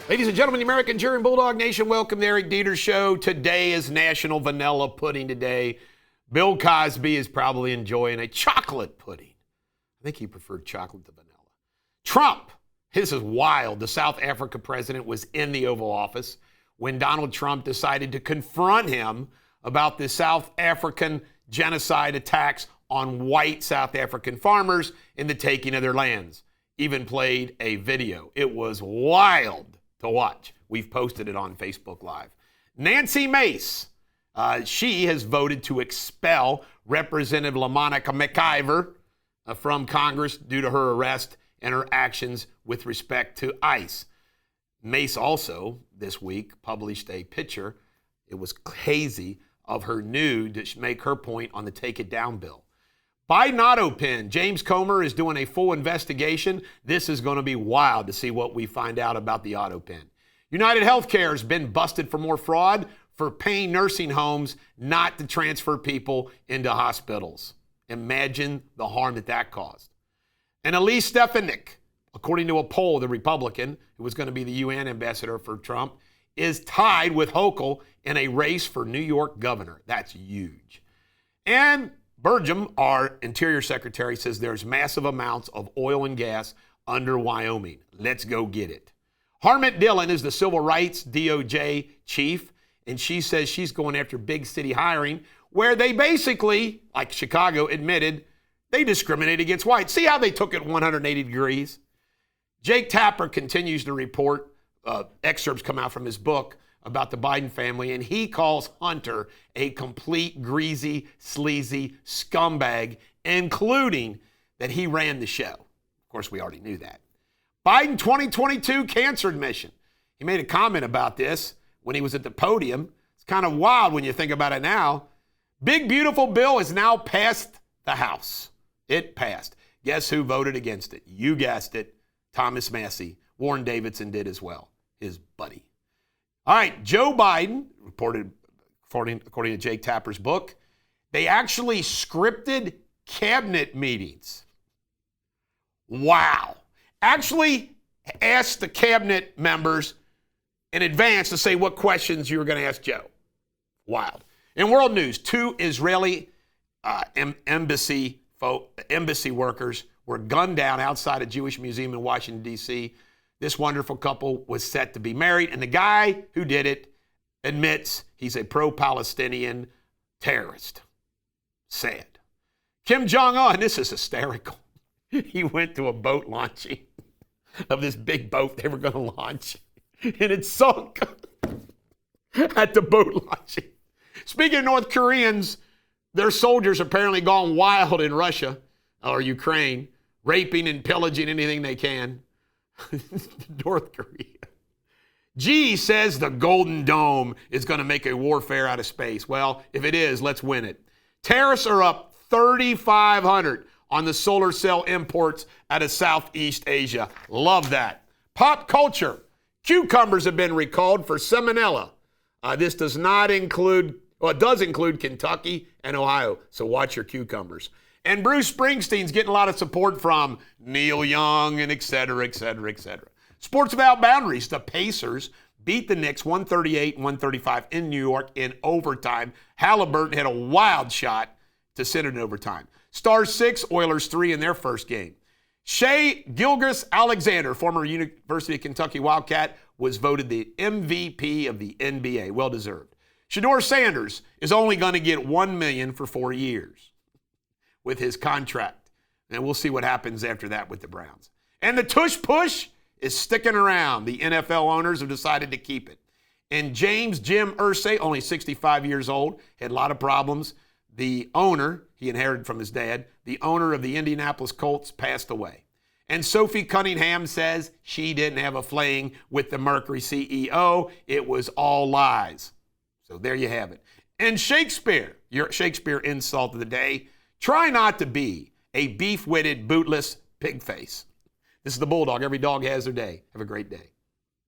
Ladies and gentlemen, the American Jury and Bulldog Nation, welcome to Eric Deters Show. Today is National Vanilla Pudding Day. Bill Cosby is probably enjoying a chocolate pudding. I think he preferred chocolate to vanilla. Trump, this is wild. The South Africa president was in the Oval Office when Donald Trump decided to confront him about the South African genocide attacks on white South African farmers in the taking of their lands. Even played a video. It was wild to watch. We've posted it on Facebook Live. Nancy Mace, she has voted to expel Representative LaMonica McIver from Congress due to her arrest and her actions with respect to ICE. Mace also, this week, published a picture, it was hazy, of her nude to make her point on the Take It Down bill. Biden auto pen. James Comer is doing a full investigation. This is going to be wild to see what we find out about the auto pen. United Healthcare has been busted for more fraud for paying nursing homes not to transfer people into hospitals. Imagine the harm that caused. And Elise Stefanik, according to a poll, the Republican, who was going to be the UN ambassador for Trump, is tied with Hochul in a race for New York governor. That's huge. And Burgum, our Interior Secretary, says there's massive amounts of oil and gas under Wyoming. Let's go get it. Harmit Dillon is the civil rights DOJ chief, and she says she's going after big city hiring, where they basically, like Chicago admitted, they discriminate against whites. See how they took it 180 degrees? Jake Tapper continues to report, excerpts come out from his book about the Biden family, and he calls Hunter a complete greasy, sleazy scumbag, including that he ran the show. Of course, we already knew that. Biden 2022 cancer admission. He made a comment about this when he was at the podium. It's kind of wild when you think about it now. Big, beautiful bill is now passed the House. It passed. Guess who voted against it? You guessed it. Thomas Massie. Warren Davidson did as well, his buddy. All right, Joe Biden, reported according to Jake Tapper's book, they actually scripted cabinet meetings. Wow. Actually asked the cabinet members in advance to say what questions you were going to ask Joe. Wild. In world news, 2 Israeli embassy workers were gunned down outside a Jewish museum in Washington, D.C. This wonderful couple was set to be married, and the guy who did it admits he's a pro-Palestinian terrorist. Sad. Kim Jong-un, this is hysterical. He went to a boat launching of this big boat they were going to launch, and it sunk at the boat launching. Speaking of North Koreans, their soldiers apparently gone wild in Russia or Ukraine, raping and pillaging anything they can. North Korea. G says the Golden Dome is going to make a warfare out of space. Well, if it is, let's win it. Tariffs are up 3,500 on the solar cell imports out of Southeast Asia. Love that. Pop culture. Cucumbers have been recalled for salmonella. This does not include, well, it does include Kentucky and Ohio, so watch your cucumbers. And Bruce Springsteen's getting a lot of support from Neil Young and et cetera, et cetera, et cetera. Sports Without Boundaries. The Pacers beat the Knicks 138-135 in New York in overtime. Halliburton had a wild shot to send it in overtime. Stars 6, Oilers 3 in their first game. Shai Gilgeous-Alexander, former University of Kentucky Wildcat, was voted the MVP of the NBA. Well deserved. Shedeur Sanders is only going to get $1 million for 4 years with his contract. And we'll see what happens after that with the Browns. And the tush push is sticking around. The NFL owners have decided to keep it. And James Jim Irsay, only 65 years old, had a lot of problems. The owner, he inherited from his dad, the owner of the Indianapolis Colts passed away. And Sophie Cunningham says she didn't have a fling with the Mercury CEO. It was all lies. So there you have it. And Shakespeare, your Shakespeare insult of the day, try not to be a beef-witted, bootless pig face. This is the Bulldog. Every dog has their day. Have a great day.